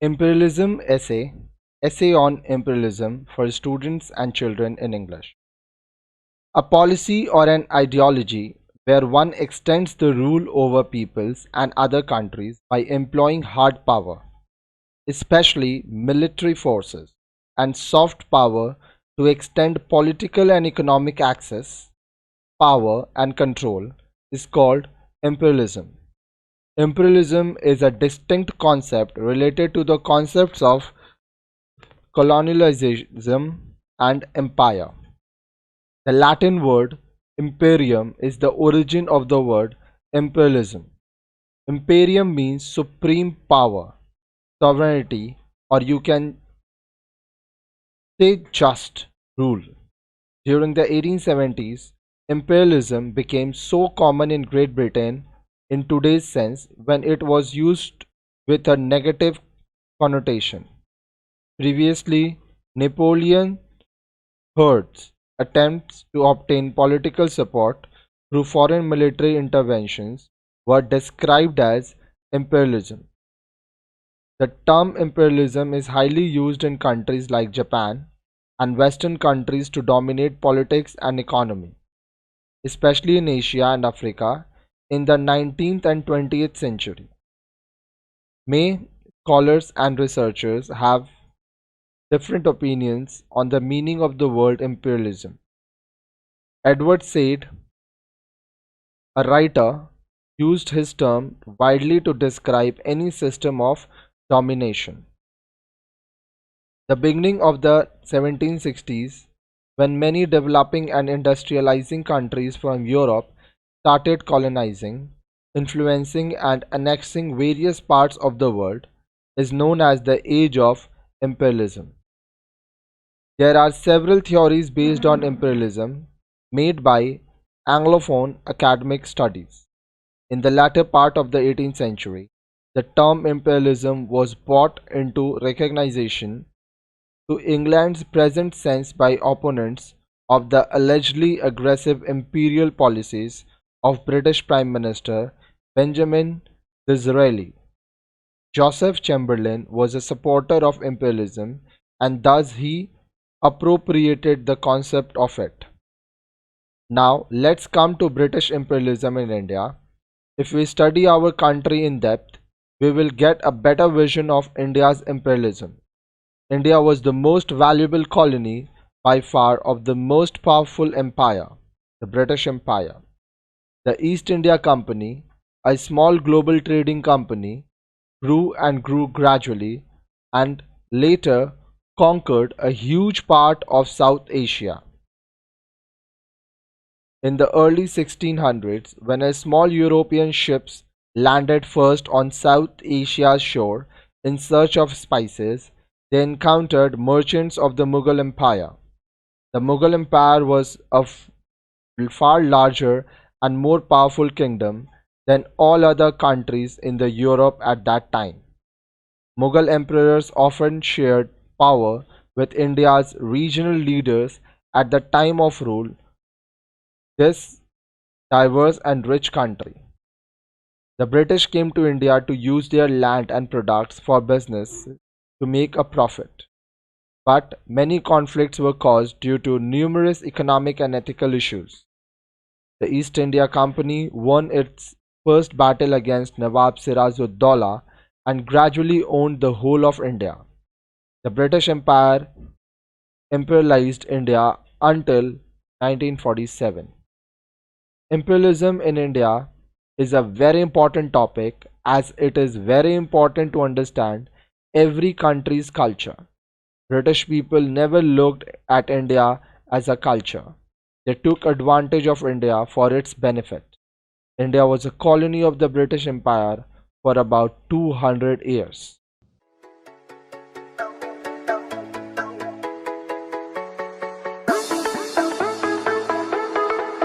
Imperialism Essay on Imperialism for Students and Children in English. A policy or an ideology where one extends the rule over peoples and other countries by employing hard power, especially military forces, and soft power to extend political and economic access, power, and control is called imperialism. Imperialism is a distinct concept related to the concepts of colonialism and empire. The Latin word "imperium" is the origin of the word imperialism. Imperium means supreme power, sovereignty, or you can say just rule. During the 1870s, imperialism became so common in Great Britain in today's sense when it was used with a negative connotation. Previously, Napoleon Hird's attempts to obtain political support through foreign military interventions were described as imperialism. The term imperialism is highly used in countries like Japan and Western countries to dominate politics and economy, especially in Asia and Africa in the 19th and 20th century. May scholars and researchers have different opinions on the meaning of the word imperialism. Edward Said, a writer, used his term widely to describe any system of domination. The beginning of the 1760s, when many developing and industrializing countries from Europe started colonizing, influencing and annexing various parts of the world, is known as the Age of Imperialism. There are several theories based on imperialism made by Anglophone academic studies. In the latter part of the 18th century, the term imperialism was brought into recognition to England's present sense by opponents of the allegedly aggressive imperial policies of British Prime Minister Benjamin Disraeli. Joseph Chamberlain was a supporter of imperialism and thus he appropriated the concept of it. Now let's come to British imperialism in India. If we study our country in depth, we will get a better vision of India's imperialism. India was the most valuable colony by far of the most powerful empire, the British Empire. The East India Company, a small global trading company, grew and grew gradually and later conquered a huge part of South Asia. In the early 1600s, when a small European ships landed first on South Asia's shore in search of spices, they encountered merchants of the Mughal Empire. The Mughal Empire was a far larger and more powerful kingdom than all other countries in the Europe at that time. Mughal emperors often shared power with India's regional leaders at the time of rule this diverse and rich country. The British came to India to use their land and products for business to make a profit. But many conflicts were caused due to numerous economic and ethical issues. The East India Company won its first battle against Nawab Siraj-ud-Daulah and gradually owned the whole of India. The British Empire imperialized India until 1947. Imperialism in India is a very important topic as it is very important to understand every country's culture. British people never looked at India as a culture. They took advantage of India for its benefit. India was a colony of the British Empire for about 200 years.